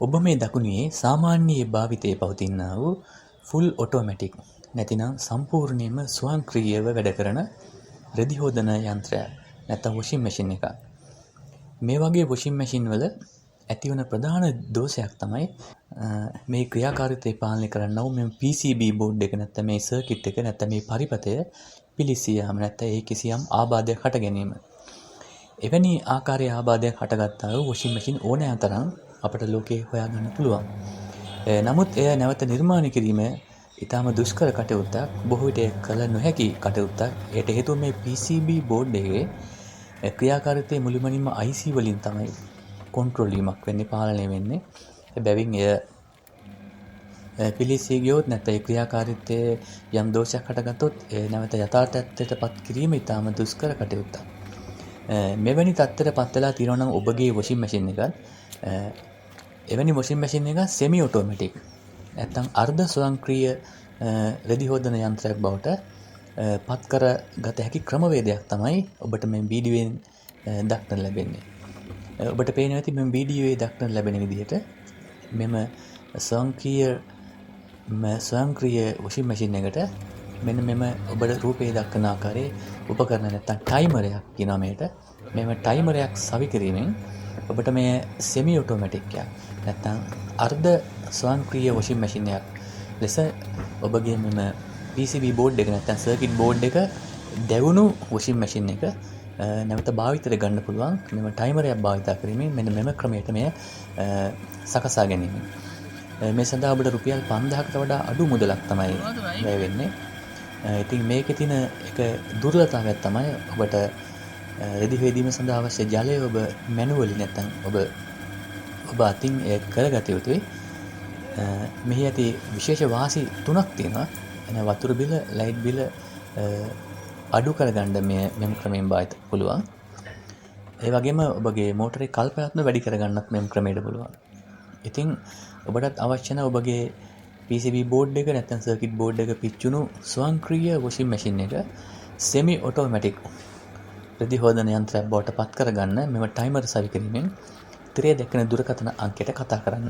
ඔබ මේ දකුණේ සාමාන්‍යයේ භාවිතයේ පවතිනා වූ ෆුල් ඔටෝමැටික් නැතිනම් සම්පූර්ණයෙන්ම ස්වයංක්‍රීයව වැඩ කරන රෙදි හෝදන යන්ත්‍රයක් නැත්නම් වොෂින් මැෂින් එකක්. මේ වගේ වොෂින් මැෂින් වල ඇතිවන ප්‍රධාන දෝෂයක් තමයි මේ ක්‍රියාකාරීත්වය පාලනය කරන්නව මේ PCB බෝඩ් එක නැත්නම් මේ සර්කිට් එක නැත්නම් මේ පරිපථය පිළිසී යාම නැත්නම් ඒ කිසියම් ආබාධයක් හට ගැනීම. එවැනි ආකාරයේ ආබාධයක් හටගත්තා වූ වොෂින් මැෂින් ඕනෑ තරම් අපට ලෝකේ හොයාගන්න පුළුවන්. නමුත් එය නැවත නිර්මාණය කිරීම ඉතාම දුෂ්කර කටයුත්තක්, බොහෝ විට කළ නොහැකි කටයුත්තක්. ඒට හේතුව මේ PCB බෝඩ් එකේ ක්‍රියාකාරීත්වයේ මුළුමනින්ම IC වලින් තමයි කන්ට්‍රෝල් වීමක් වෙන්නේ, පාලනය වෙන්නේ. එබැවින් එය පිළිසී ගියොත් නැත්නම් ඒ ක්‍රියාකාරීත්වයේ යම් දෝෂයක් හටගත්තොත් ඒ නැවත යථාර්ථයටපත් කිරීම ඉතාම දුෂ්කර කටයුත්තක්. මෙවැනි තත්ත්වයට පත් වෙලා තියෙනවා නම් ඔබගේ වොෂින් මැෂින් එකත් එවැනි වොෂින් මැෂින් එක සෙමි ඔටෝමැටික් නැත්නම් අර්ධ ස්වයංක්‍රීය රෙදි හෝදන යන්ත්‍රයක් බවට පත් කරගත හැකි ක්‍රමවේදයක් තමයි ඔබට මේ වීඩියෝෙන් දක්නට ලැබෙන්නේ. ඔබට පේනවා ඇති මේ වීඩියෝවේ දක්නට ලැබෙන විදිහට මෙම ස්වයංක්‍රීය වොෂින් මැෂින් එකට මෙන්න මෙම ඔබට රූපයේ දක්වන ආකාරයේ උපකරණ නැත්නම් ටයිමරයක් කියනවා මේකට. මෙම ටයිමරයක් සවි කිරීමෙන් ඔබට මේ සෙමි ඔටෝමැටික් එකක් නැත්නම් අර්ධ ස්වයංක්‍රීය වොෂින් මැෂින් එකක් ලෙස ඔබගේ මෙම PCB බෝඩ් එක නැත්නම් සර්කිට් බෝඩ් එක දැවුණු වොෂින් මැෂින් එක නැවත භාවිතයට ගන්න පුළුවන් මෙම ටයිමරයක් භාවිත කිරීමෙන් මෙන්න මෙම ක්‍රමයට මෙය සකසා ගැනීම. මේ සඳහා ඔබට රුපියල් 5000කට වඩා අඩු මුදලක් තමයි වැය වෙන්නේ. ඉතින් මේකේ තියෙන එක දුර්වලතාවයක් තමයි ඔබට රෙදි වේදීම සඳහා අවශ්‍ය ජලය ඔබ මැනුවලි නැත්නම් ඔබ අතින් එය කරගත යුතුයි. මෙහි ඇති විශේෂ වාසි 3ක් තියෙනවා. වතුර බිල, ලයිට් බිල අඩු කරගන්න මෙම ක්‍රමයෙන් භාවිත පුළුවන්. ඒ වගේම ඔබගේ මෝටරේ කල්පනාත්ම වැඩි කරගන්නත් මෙම ක්‍රමයට පුළුවන්. ඉතින් ඔබටත් අවශ්‍ය නම් ඔබගේ PCB බෝඩ් එක නැත්නම් සර්කිට් බෝඩ් එක පිච්චුණු ස්වයංක්‍රීය වොෂින් මැෂින් එක සෙමි ඔටෝමැටික් රෙදි හෝදන යන්ත්‍රයක් බවට පත් කරගන්න මෙම ටයිමර් සවි කිරීමෙන් තිරයේ දැක්වෙන දුරකථන අංකයට කතා කරන්න.